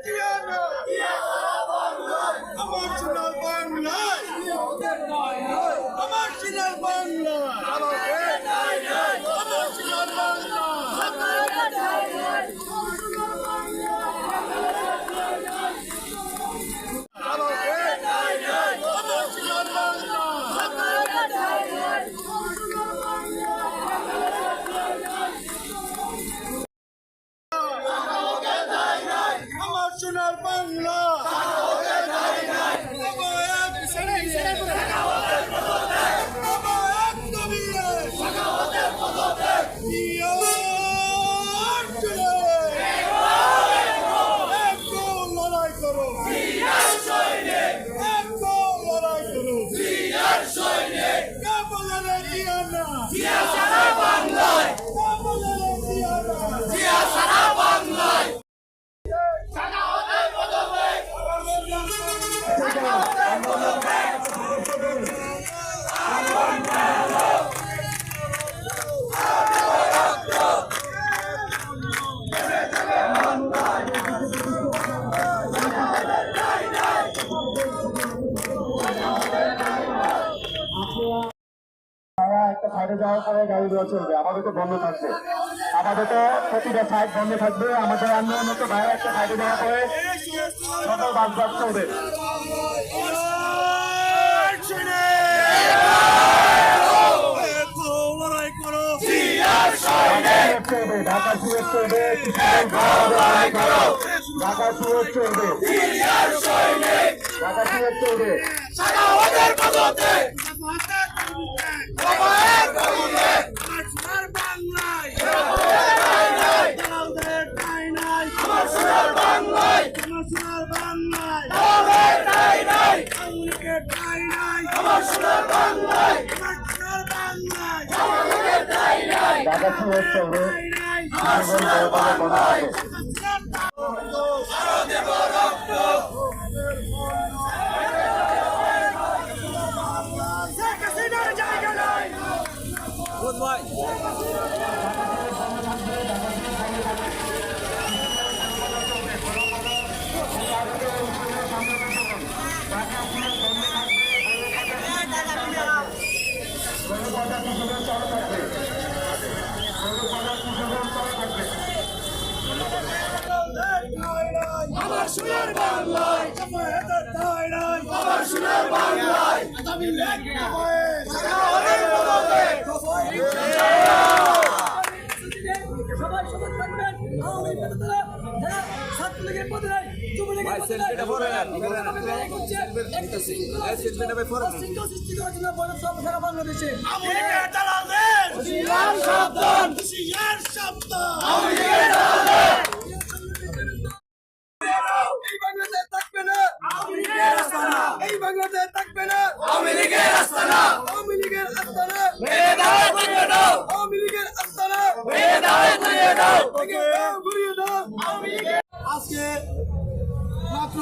আমার সোনার বাংলায় আমার সোনার বাংলায় আমার সোনার সোনার বাংলা লড়াই করো লড়াই করো একটা সাইডে যাওয়ার পরে গাড়িগুলো চলবে, আমাদের তো বন্ধ থাকবে, আমাদের তো প্রতিটা সাইড বন্ধ থাকবে। আমাদের আন্দোলন তো ভাইয়া একটা সাইডে যাওয়ার পরে সকল বাস চলবে। ঢাকা সুয়েজ চলবে, ঢাকা সুয়েজ চলবে, ঢাকা সুয়েজ চলবে। ঢাকা সুয়েজ চলবে, আমার সোনার বাংলায় আমার সোনার বাংলায় সবাই সবাই থাকবেন। ছাত্রলীগের পদে সৃষ্টি করার জন্য বড় সব সারা বাংলাদেশে এই বাংলাদেশ থাকবে না, আওয়ামী লীগের আস্তানা, আওয়ামী লীগের আস্তানা, আওয়ামী লীগের আস্তানা, আজকে মাত্র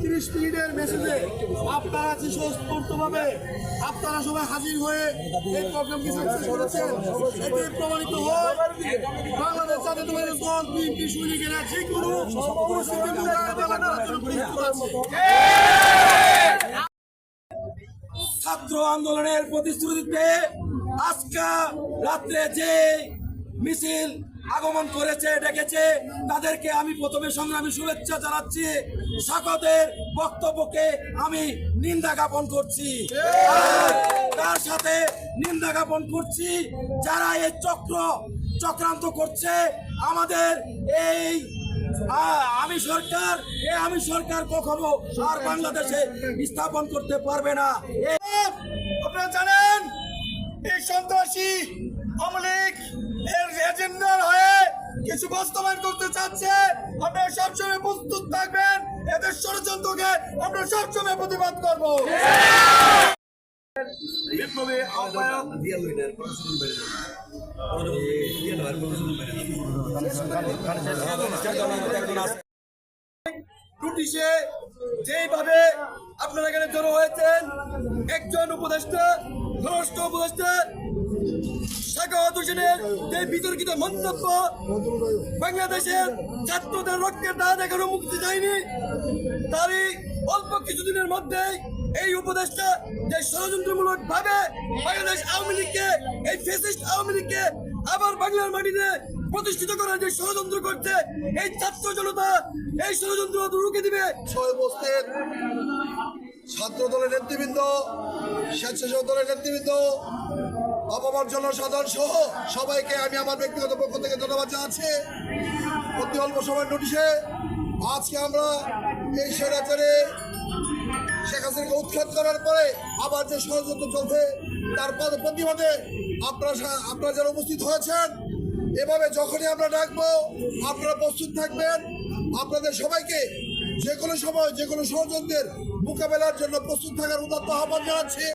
30 মিনিটের মেসেজে আপনারা স্বতঃস্ফূর্তভাবে আপনারা সবাই হাজির হয়ে এই প্রোগ্রামকে সাকসেস করেছেন। এতে প্রমাণিত হয় বাংলাদেশ জাতীয়তাবাদী দল বিএনপি সৈনিকেরা যে কোনো পরিস্থিতি মোকাবেলা করার জন্য প্রস্তুত আছে। ছাত্র আন্দোলনের প্রতিশ্রুতিতে আজকে রাত্রে যে মিছিল আগমন করেছে ডেকেছে তাদেরকে আমি প্রথমে সংগ্রামী শুভেচ্ছা জানাচ্ছি। স্বাগতের বক্তব্যকে আমি নিন্দা জ্ঞাপন করছি, তার সাথে নিন্দা জ্ঞাপন করছি যারা এই চক্রান্ত করছে আমাদের এই আমি সরকার কখনো আর বাংলাদেশে স্থাপন করতে পারবে না। আপনারা জানেন এই সন্ত্রাসী আওয়ামী লীগ এর এজেন্ডার হয়ে কিছু বাস্তবায়ন করতে চাচ্ছে। আপনারা সবসময় প্রস্তুত থাকবেন, এদের ষড়যন্ত্রকে আমরা সবসময় প্রতিবাদ করবো। নোটিশে যেভাবে আপনারা এখানে জড়ো হয়েছেন, একজন উপদেষ্টা, স্বরাষ্ট্র উপদেষ্টা সাখাওয়াত হোসেনের যে বিতর্কিত মন্তব্য, বাংলাদেশের ছাত্রদের রক্তের দাগ এখনো মুক্তি যায়নি, তারই অল্প কিছুদিনের মধ্যেই এই উপদেশটা যে ষড়যন্ত্রমূলক ভাবে বাংলাদেশ আওয়ামী লীগকে, এই ফ্যাসিস্ট আওয়ামী লীগকে আবার বাংলার মাটিতে প্রতিষ্ঠিত করার যে ষড়যন্ত্র করছে, এই ছাত্র জনতা এই ষড়যন্ত্র রুখে দিবে। উপস্থিত ছাত্র দলের নেতৃবৃন্দ, স্বেচ্ছাসেবক দলের নেতৃবৃন্দ, অপমান জনসাধারণ সহ সবাইকে আমি আমার ব্যক্তিগত পক্ষ থেকে ধন্যবাদ জানাচ্ছি। অতি অল্প সময়ের নোটিশে আজকে আমরা এই স্বৈরাচারে শেখ হাসিনাকে উৎখাত করার পরে আবার যে ষড়যন্ত্র চলছে তার প্রতিবাদে আপনারা যারা উপস্থিত হয়েছেন, এভাবে যখনই আমরা ডাকবো আপনারা প্রস্তুত থাকবেন। আপনাদের সবাইকে যে কোনো সময় যে কোনো ষড়যন্ত্রের মোকাবেলার জন্য প্রস্তুত থাকার উদাত্ত আহ্বান জানাচ্ছি।